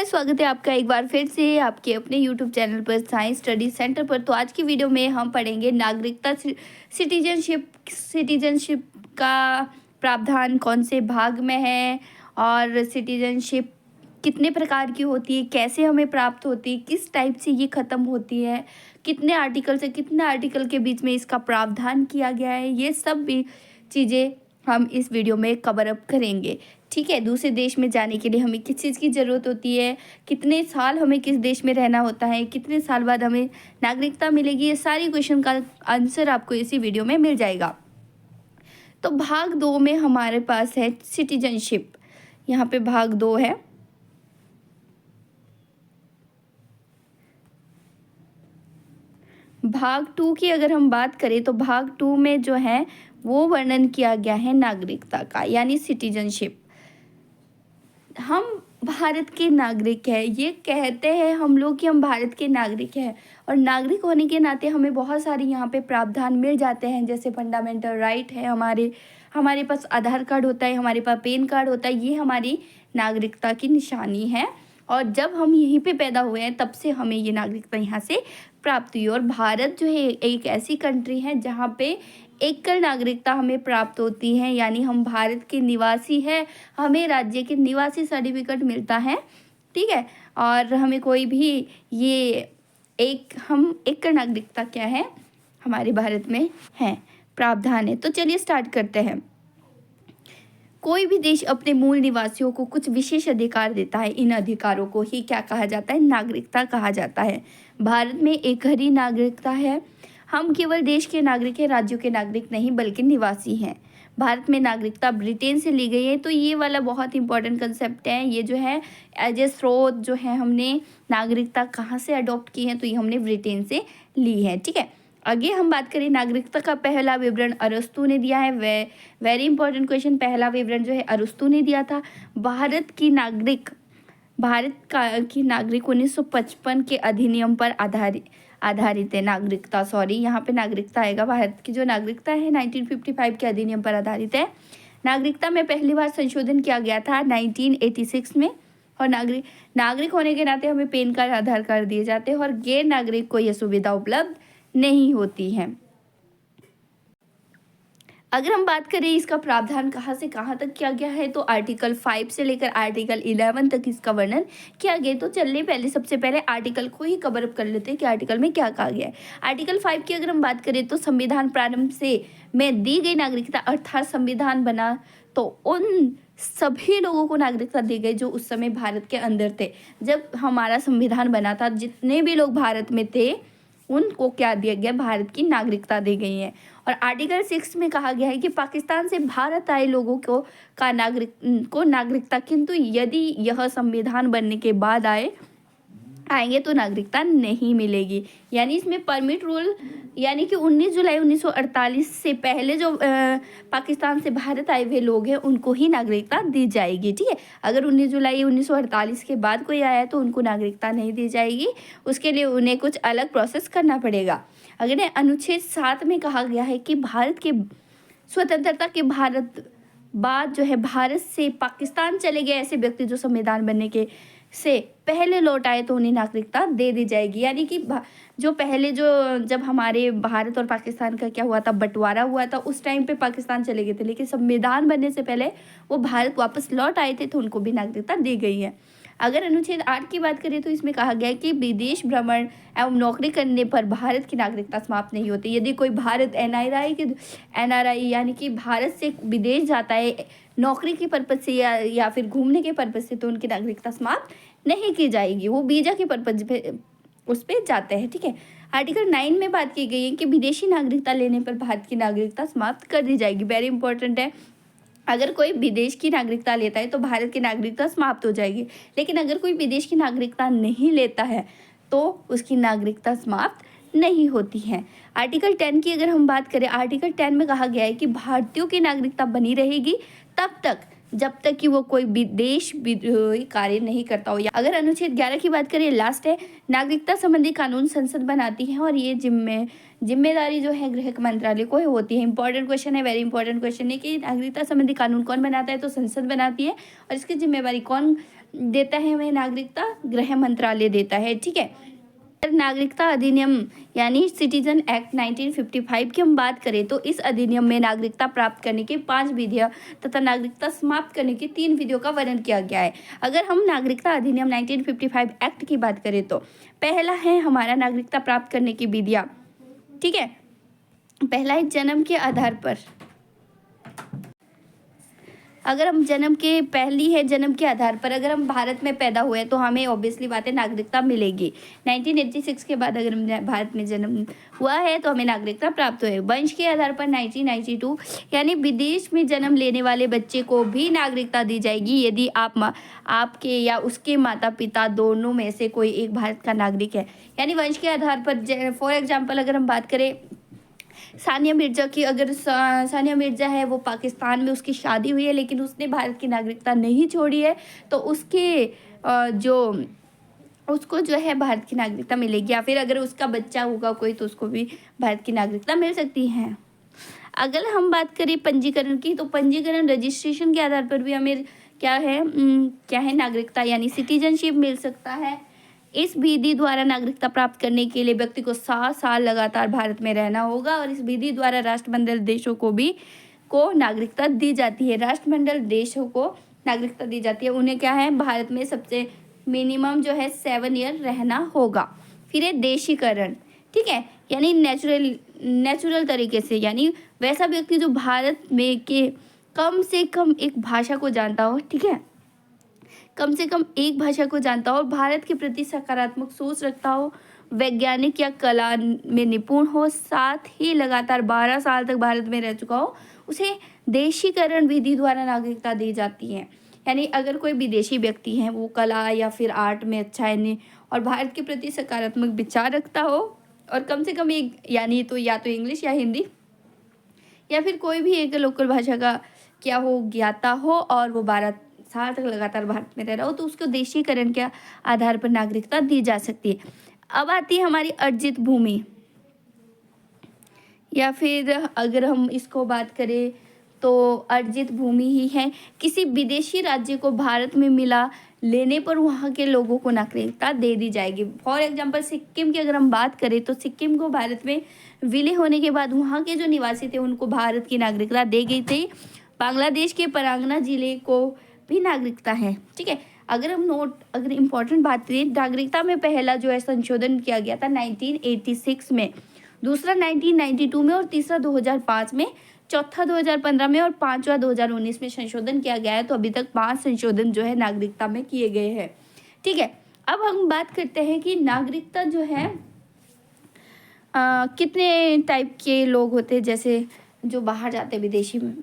Guys, स्वागत है आपका एक बार फिर से आपके अपने यूट्यूब चैनल पर साइंस स्टडी सेंटर पर। तो आज की वीडियो में हम पढ़ेंगे नागरिकता सिटीजनशिप का प्रावधान कौन से भाग में है और सिटीजनशिप कितने प्रकार की होती है, कैसे हमें प्राप्त होती है, किस टाइप से ये ख़त्म होती है, कितने आर्टिकल से कितने आर्टिकल के बीच में इसका प्रावधान किया गया है, ये सब भी चीज़ें हम इस वीडियो में कवर अप करेंगे। ठीक है, दूसरे देश में जाने के लिए हमें किस चीज़ की ज़रूरत होती है, कितने साल हमें किस देश में रहना होता है, कितने साल बाद हमें नागरिकता मिलेगी, ये सारी क्वेश्चन का आंसर आपको इसी वीडियो में मिल जाएगा। तो भाग 2 में हमारे पास है सिटीजनशिप। यहाँ पे भाग 2 है। भाग 2 की अगर हम बात करें तो भाग 2 में जो है वो वर्णन किया गया है नागरिकता का, यानी सिटीजनशिप। हम भारत के नागरिक हैं, ये कहते हैं हम लोग कि हम भारत के नागरिक हैं, और नागरिक होने के नाते हमें बहुत सारी यहाँ पे प्रावधान मिल जाते हैं, जैसे फंडामेंटल राइट है, हमारे पास आधार कार्ड होता है, हमारे पास पैन कार्ड होता है, ये हमारी नागरिकता की निशानी है। और जब हम यहीं पे पैदा हुए हैं तब से हमें ये नागरिकता यहाँ से प्राप्त हुई। और भारत जो है एक ऐसी कंट्री है जहाँ पे एकल नागरिकता हमें प्राप्त होती है, यानी हम भारत के निवासी हैं, हमें राज्य के निवासी सर्टिफिकेट मिलता है। ठीक है, और हमें कोई भी ये हम एकल नागरिकता क्या है हमारे भारत में है, प्रावधान है। तो चलिए स्टार्ट करते हैं। कोई भी देश अपने मूल निवासियों को कुछ विशेष अधिकार देता है, इन अधिकारों को ही क्या कहा जाता है, नागरिकता कहा जाता है। भारत में एक ही नागरिकता है, हम केवल देश के नागरिक हैं, राज्यों के नागरिक नहीं बल्कि निवासी हैं। भारत में नागरिकता ब्रिटेन से ली गई है, तो ये वाला बहुत इंपॉर्टेंट कंसेप्ट है। ये जो है एज ए स्रोत जो है हमने नागरिकता कहाँ से अडॉप्ट की है, तो ये हमने ब्रिटेन से ली है। ठीक है, आगे हम बात करें नागरिकता का पहला विवरण अरस्तु ने दिया है। वेरी इंपॉर्टेंट क्वेश्चन, पहला विवरण जो है अरस्तु ने दिया था। भारत की नागरिक 1955 के अधिनियम पर आधारित है नागरिकता। यहाँ पे नागरिकता आएगा, भारत की जो नागरिकता है 1955 के अधिनियम पर आधारित है। नागरिकता में पहली बार संशोधन किया गया था 1986 में। और नागरिक होने के नाते हमें पैन कार्ड, आधार कार्ड दिए जाते हैं, और गैर नागरिक को यह सुविधा उपलब्ध नहीं होती है। अगर हम बात करें इसका प्रावधान कहाँ से कहाँ तक किया गया है, तो आर्टिकल 5 से लेकर आर्टिकल 11 तक इसका वर्णन किया गया। तो चलिए सबसे पहले आर्टिकल को ही कवर अप कर लेते हैं कि आर्टिकल में क्या कहा गया है। आर्टिकल 5 की अगर हम बात करें तो संविधान प्रारंभ से में दी गई नागरिकता, अर्थात संविधान बना तो उन सभी लोगों को नागरिकता दी गई जो उस समय भारत के अंदर थे। जब हमारा संविधान बना था, जितने भी लोग भारत में थे उनको क्या दिया गया, भारत की नागरिकता दी गई है। और आर्टिकल 6 में कहा गया है कि पाकिस्तान से भारत आए लोगों को नागरिकता, किंतु यदि यह संविधान बनने के बाद आएंगे तो नागरिकता नहीं मिलेगी। यानी इसमें परमिट रूल, यानी कि 19 जुलाई 1948 से पहले जो पाकिस्तान से भारत आए हुए लोग हैं उनको ही नागरिकता दी जाएगी। ठीक है, अगर 19 जुलाई 1948 के बाद कोई आया तो उनको नागरिकता नहीं दी जाएगी, उसके लिए उन्हें कुछ अलग प्रोसेस करना पड़ेगा। अगर अनुच्छेद 7 में कहा गया है कि भारत के स्वतंत्रता के बाद जो है भारत से पाकिस्तान चले गए ऐसे व्यक्ति जो संविधान बनने के से पहले लौट आए तो उन्हें नागरिकता दे दी जाएगी। यानी कि जब हमारे भारत और पाकिस्तान का क्या हुआ था, बंटवारा हुआ था, उस टाइम पे पाकिस्तान चले गए थे, लेकिन संविधान बनने से पहले वो भारत वापस लौट आए थे तो उनको भी नागरिकता दी गई है। अगर अनुच्छेद 8 की बात करें तो इसमें कहा गया है कि विदेश भ्रमण एवं नौकरी करने पर भारत की नागरिकता समाप्त नहीं होती। यदि कोई भारत NRI यानी कि भारत से विदेश जाता है नौकरी के पर्पज से या फिर घूमने के पर्पज से, तो उनकी नागरिकता समाप्त नहीं की जाएगी, वो वीजा के पर्पज पे उस पर जाते हैं। ठीक है, आर्टिकल 9 में बात की गई है कि विदेशी नागरिकता लेने पर भारत की नागरिकता समाप्त कर दी जाएगी। वेरी इंपॉर्टेंट है, अगर कोई विदेश की नागरिकता लेता है तो भारत की नागरिकता समाप्त हो जाएगी, लेकिन अगर कोई विदेश की नागरिकता नहीं लेता है तो उसकी नागरिकता समाप्त नहीं होती है। आर्टिकल 10 की अगर हम बात करें, आर्टिकल 10 में कहा गया है कि भारतीयों की नागरिकता बनी रहेगी तब तक जब तक कि वो कोई विदेश विद्रोही कार्य नहीं करता हो। अगर अनुच्छेद 11 की बात करें, लास्ट है, नागरिकता संबंधी कानून संसद बनाती है और ये जिम्मेदारी जो है गृह मंत्रालय को होती है। इंपॉर्टेंट क्वेश्चन है, वेरी इंपॉर्टेंट क्वेश्चन है कि नागरिकता संबंधी कानून कौन बनाता है, तो संसद बनाती है, और इसकी जिम्मेवारी कौन देता है हमें नागरिकता? गृह मंत्रालय देता है, ठीक है। नागरिकता अधिनियम यानी सिटीजन एक्ट 1955 की हम बात करें तो इस अधिनियम में नागरिकता प्राप्त करने की 5 विधियां तथा नागरिकता समाप्त करने की 3 विधियों का वर्णन किया गया है। अगर हम नागरिकता अधिनियम 1955 एक्ट की बात करें तो पहला है हमारा नागरिकता प्राप्त करने की विधियां, ठीक है। पहला है जन्म के आधार पर। अगर हम पहली है जन्म के आधार पर, अगर हम भारत में पैदा हुए तो हमें ऑब्वियसली बात है नागरिकता मिलेगी। 1986 के बाद अगर हम भारत में जन्म हुआ है तो हमें नागरिकता प्राप्त हुए। वंश के आधार पर 1992 यानी विदेश में जन्म लेने वाले बच्चे को भी नागरिकता दी जाएगी यदि आपके या उसके माता पिता दोनों में से कोई एक भारत का नागरिक है। यानी वंश के आधार पर फॉर एग्जाम्पल अगर हम बात करें सानिया मिर्जा की, अगर सानिया मिर्जा है वो पाकिस्तान में उसकी शादी हुई है लेकिन उसने भारत की नागरिकता नहीं छोड़ी है तो उसको जो है भारत की नागरिकता मिलेगी। या फिर अगर उसका बच्चा होगा कोई तो उसको भी भारत की नागरिकता मिल सकती है। अगर हम बात करें पंजीकरण की तो पंजीकरण रजिस्ट्रेशन के आधार पर भी हमें क्या है नागरिकता यानी सिटीजनशिप मिल सकता है। इस विधि द्वारा नागरिकता प्राप्त करने के लिए व्यक्ति को 7 साल लगातार भारत में रहना होगा और इस विधि द्वारा राष्ट्रमंडल देशों को नागरिकता दी जाती है। राष्ट्रमंडल देशों को नागरिकता दी जाती है, उन्हें क्या है भारत में सबसे मिनिमम जो है 7 ईयर रहना होगा। फिर है देशीकरण, ठीक है, यानी नेचुरल तरीके से, यानी वैसा व्यक्ति जो भारत में के कम से कम एक भाषा को जानता हो, ठीक है, कम से कम एक भाषा को जानता हो, भारत के प्रति सकारात्मक सोच रखता हो, वैज्ञानिक या कला में निपुण हो, साथ ही लगातार 12 साल तक भारत में रह चुका हो, उसे देशीकरण विधि द्वारा नागरिकता दी जाती है। यानी अगर कोई विदेशी व्यक्ति है वो कला या फिर आर्ट में अच्छा है और भारत के प्रति सकारात्मक विचार रखता हो और कम से कम एक यानी तो या तो इंग्लिश या हिंदी या फिर कोई भी एक लोकल भाषा का क्या हो ज्ञाता हो और वो 12 साल तक लगातार भारत में रह रहा हो तो उसको देशीकरण के आधार पर नागरिकता दी जा सकती है। अब आती है हमारी अर्जित भूमि, या फिर अगर हम इसको बात करें तो अर्जित भूमि ही है किसी विदेशी राज्य को भारत में मिला लेने पर वहाँ के लोगों को नागरिकता दे दी जाएगी। फॉर एग्जांपल सिक्किम की अगर हम बात करें तो सिक्किम को भारत में विलीन होने के बाद वहाँ के जो निवासी थे उनको भारत की नागरिकता दी गई थी। बांग्लादेश के परागना जिले को भी नागरिकता है, ठीक है। अगर इम्पोर्टेंट बात करें नागरिकता में पहला जो है संशोधन किया गया था 1986 में, दूसरा 1992 में और तीसरा 2005 में, चौथा 2015 में और पांचवा 2019 में संशोधन किया गया है। तो अभी तक 5 संशोधन जो है नागरिकता में किए गए हैं, ठीक है। अब हम बात करते हैं कि नागरिकता जो है कितने टाइप के लोग होते हैं, जैसे जो बाहर जाते हैं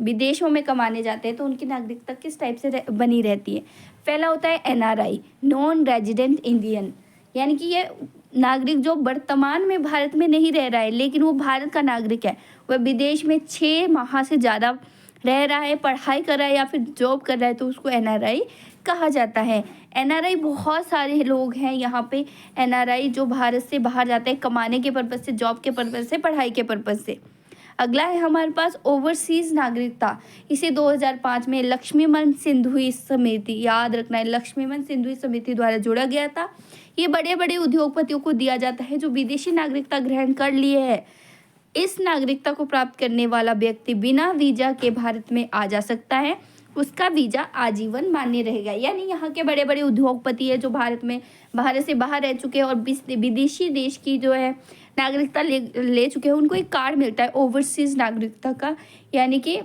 विदेशों में कमाने जाते हैं तो उनकी नागरिकता किस टाइप से बनी रहती है। पहला होता है NRI, नॉन रेजिडेंट इंडियन, यानी कि ये नागरिक जो वर्तमान में भारत में नहीं रह रहा है लेकिन वो भारत का नागरिक है, वह विदेश में 6 माह से ज़्यादा रह रहा है, पढ़ाई कर रहा है या फिर जॉब कर रहा है तो उसको NRI कहा जाता है। NRI बहुत सारे लोग हैं यहाँ पे NRI जो भारत से बाहर जाते हैं कमाने के पर्पज़ से, जॉब के पर्पज़ से, पढ़ाई के पर्पज़ से। अगला है हमारे पास ओवरसीज नागरिकता, इसे 2005 में लक्ष्मीमन सिंधुई समिति, याद रखना है लक्ष्मीमन सिंधुई समिति द्वारा जोड़ा गया था। ये बड़े बड़े उद्योगपतियों को दिया जाता है जो विदेशी नागरिकता ग्रहण कर लिए है। इस नागरिकता को प्राप्त करने वाला व्यक्ति बिना वीजा के भारत में आ जा सकता है, उसका वीजा आजीवन मान्य रहेगा। यानी यहाँ के बड़े बड़े उद्योगपति है जो भारत से बाहर रह चुके हैं और विदेशी देश की जो है नागरिकता ले चुके हैं, उनको एक कार्ड मिलता है ओवरसीज नागरिकता का, यानी कि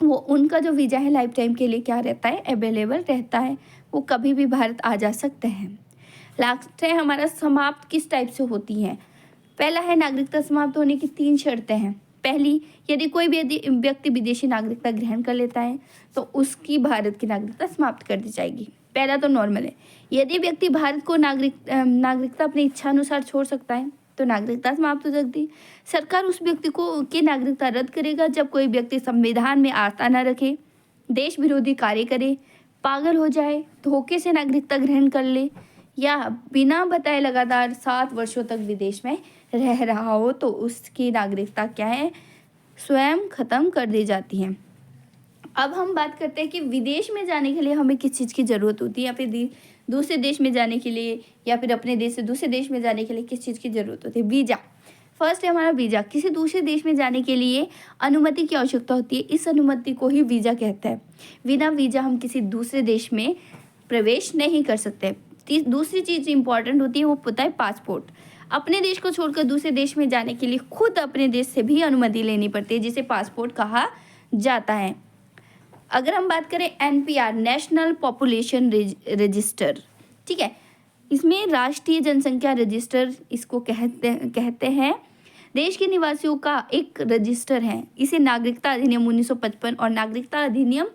वो उनका जो वीज़ा है लाइफ टाइम के लिए क्या रहता है अवेलेबल रहता है, वो कभी भी भारत आ जा सकते हैं। लास्ट है हमारा समाप्त किस टाइप से होती है। पहला है नागरिकता समाप्त होने की 3 शर्तें हैं। पहली, यदि कोई भी व्यक्ति विदेशी नागरिकता ग्रहण कर लेता है तो उसकी भारत की नागरिकता समाप्त कर दी जाएगी। पहला तो नॉर्मल है, यदि व्यक्ति भारत को नागरिकता अपनी इच्छा अनुसार छोड़ सकता है तो नागरिकता समाप्त हो सकती है। सरकार उस व्यक्ति की नागरिकता रद्द करेगा जब कोई व्यक्ति संविधान में आस्था न रखे, देश विरोधी कार्य करे, पागल हो जाए, धोखे से नागरिकता ग्रहण कर ले या बिना बताए लगातार 7 वर्षों तक विदेश में रह रहा हो तो उसकी नागरिकता क्या है स्वयं खत्म कर दी जाती है। अब हम बात करते हैं कि विदेश में जाने के लिए हमें किस चीज़ की ज़रूरत होती है, या फिर दूसरे देश में जाने के लिए, या फिर अपने देश से दूसरे देश में जाने के लिए किस चीज़ की ज़रूरत होती है। वीज़ा। फर्स्ट है हमारा वीज़ा। किसी दूसरे देश में जाने के लिए अनुमति की आवश्यकता होती है, इस अनुमति को ही वीज़ा कहते हैं। बिना वीज़ा हम किसी दूसरे देश में प्रवेश नहीं कर सकते। दूसरी चीज़ इंपॉर्टेंट होती है, वो पता है पासपोर्ट। अपने देश को छोड़कर दूसरे देश में जाने के लिए खुद अपने देश से भी अनुमति लेनी पड़ती है, जिसे पासपोर्ट कहा जाता है। अगर हम बात करें एनपीआर, नेशनल पॉपुलेशन रजिस्टर, ठीक है, इसमें राष्ट्रीय जनसंख्या रजिस्टर इसको कहते हैं। देश के निवासियों का एक रजिस्टर है। इसे नागरिकता अधिनियम 1955 और नागरिकता अधिनियम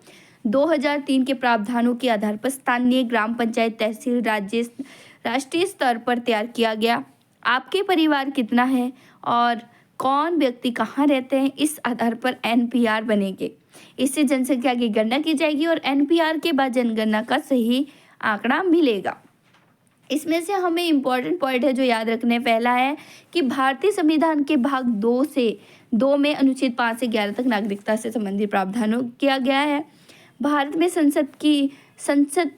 2003 के प्रावधानों के आधार पर स्थानीय ग्राम पंचायत, तहसील, राष्ट्रीय स्तर पर तैयार किया गया। आपके परिवार कितना है और कौन व्यक्ति कहाँ रहते हैं, इस आधार पर एनपीआर बनेंगे। इससे जनसंख्या की गणना की जाएगी और एनपीआर के बाद जनगणना का सही आंकड़ा मिलेगा। इसमें से हमें इम्पॉर्टेंट पॉइंट है जो याद रखने, पहला है कि भारतीय संविधान के भाग 2 में अनुच्छेद 5 से 11 तक नागरिकता से संबंधित प्रावधानों किया गया है। भारत में संसद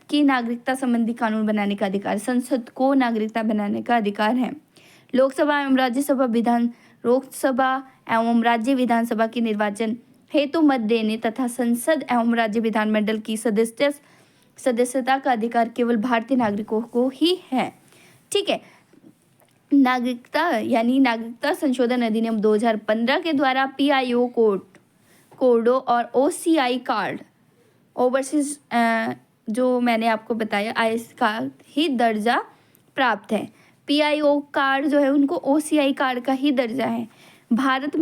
की नागरिकता संबंधी कानून बनाने का अधिकार, संसद को नागरिकता बनाने का अधिकार है। लोकसभा एवं राज्य विधानसभा के निर्वाचन हेतु मत देने तथा संसद एवं राज्य विधानमंडल की सदस्यता का अधिकार केवल भारतीय नागरिकों को ही है। ठीक है, नागरिकता यानी नागरिकता संशोधन अधिनियम 2015 के द्वारा पीआईओ कोडो और ओसीआई कार्ड, ओवरसीज जो मैंने आपको बताया आईएस का ही दर्जा प्राप्त है। पीआईओ कार्ड जो है उनको ओसीआई कार्ड का ही दर्जा है। भारत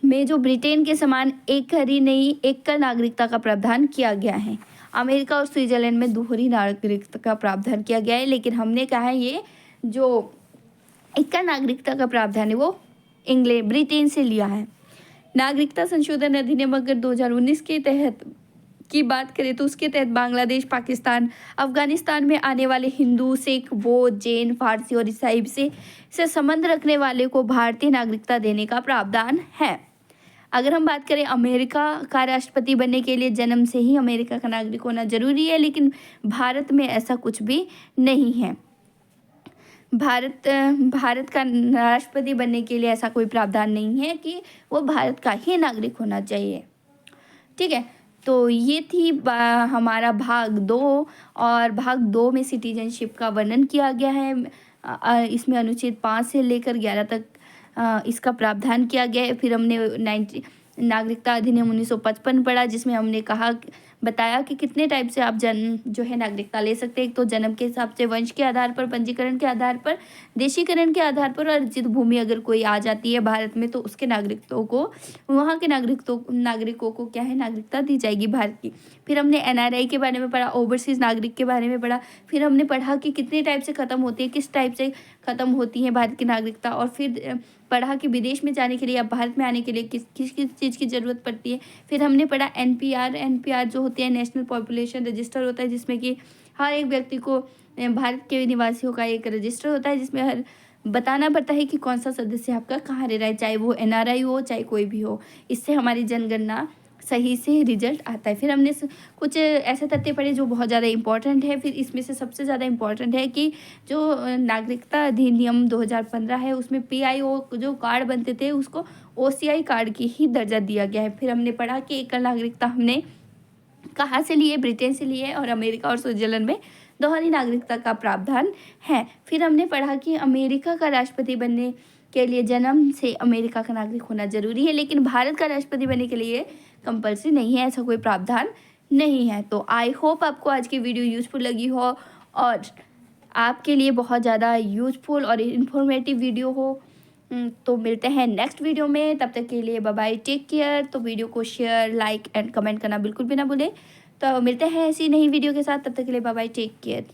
में जो ब्रिटेन के समान एकल नागरिकता का प्रावधान किया गया है। अमेरिका और स्विट्जरलैंड में दोहरी नागरिकता का प्रावधान किया गया है, लेकिन हमने कहा है ये जो एकल नागरिकता का प्रावधान है वो ब्रिटेन से लिया है। नागरिकता संशोधन अधिनियम अगर 2019 के तहत की बात करें तो उसके तहत बांग्लादेश, पाकिस्तान, अफगानिस्तान में आने वाले हिंदू, सिख, बौद्ध, जैन, फारसी और ईसाई से संबंध रखने वाले को भारतीय नागरिकता देने का प्रावधान है। अगर हम बात करें अमेरिका का राष्ट्रपति बनने के लिए जन्म से ही अमेरिका का नागरिक होना जरूरी है, लेकिन भारत में ऐसा कुछ भी नहीं है। भारत का राष्ट्रपति बनने के लिए ऐसा कोई प्रावधान नहीं है कि वो भारत का ही नागरिक होना चाहिए। ठीक है, तो ये थी हमारा भाग 2, और भाग 2 में सिटीजनशिप का वर्णन किया गया है। इसमें अनुच्छेद 5 से लेकर 11 तक इसका प्रावधान किया गया है। फिर हमने नागरिकता अधिनियम 1955 पढ़ा, जिसमें हमने बताया कि कितने टाइप से आप जो है नागरिकता ले सकते हैं। एक तो जन्म के हिसाब से, वंश के आधार पर, पंजीकरण के आधार पर, देशीकरण के आधार पर, और अर्जित भूमि अगर कोई आ जाती है भारत में तो उसके वहाँ के नागरिकों को क्या है, नागरिकता दी जाएगी भारत की। फिर हमने एनआरआई के बारे में पढ़ा, ओवरसीज नागरिक के बारे में पढ़ा। फिर हमने पढ़ा कि कितने टाइप से ख़त्म होती है, किस टाइप से ख़त्म होती है भारत की नागरिकता, और फिर पढ़ा कि विदेश में जाने के लिए या भारत में आने के लिए किस चीज़ की ज़रूरत पड़ती है। फिर हमने पढ़ा एनपीआर जो होती है नेशनल पॉपुलेशन रजिस्टर होता है, जिसमें कि हर एक व्यक्ति को भारत के निवासियों का एक रजिस्टर होता है, जिसमें हर बताना पड़ता है कि कौन सा सदस्य आपका कहाँ रह रहा है, चाहे वो एनआरआई हो चाहे कोई भी हो। इससे हमारी जनगणना सही से रिजल्ट आता है। फिर हमने कुछ ऐसे तथ्य पढ़े जो बहुत ज़्यादा इंपॉर्टेंट है। फिर इसमें से सबसे ज़्यादा इंपॉर्टेंट है कि जो नागरिकता अधिनियम 2015 है उसमें पीआईओ जो कार्ड बनते थे उसको ओसीआई कार्ड की ही दर्जा दिया गया है। फिर हमने पढ़ा कि एकल नागरिकता हमने कहाँ से लिए, ब्रिटेन से लिए, और अमेरिका और स्विट्जरलैंड में दोहरी नागरिकता का प्रावधान है। फिर हमने पढ़ा कि अमेरिका का राष्ट्रपति बनने के लिए जन्म से अमेरिका का नागरिक होना जरूरी है, लेकिन भारत का राष्ट्रपति बनने के लिए कंपल्सरी नहीं है, ऐसा कोई प्रावधान नहीं है। तो आई होप आपको आज की वीडियो यूजफुल लगी हो और आपके लिए बहुत ज़्यादा यूजफुल और इन्फॉर्मेटिव वीडियो हो। तो मिलते हैं नेक्स्ट वीडियो में, तब तक के लिए बाय बाय, टेक केयर। तो वीडियो को शेयर, लाइक एंड कमेंट करना बिल्कुल भी ना भूलें। तो मिलते हैं ऐसी नई वीडियो के साथ, तब तक के लिए बाय बाय, टेक केयर।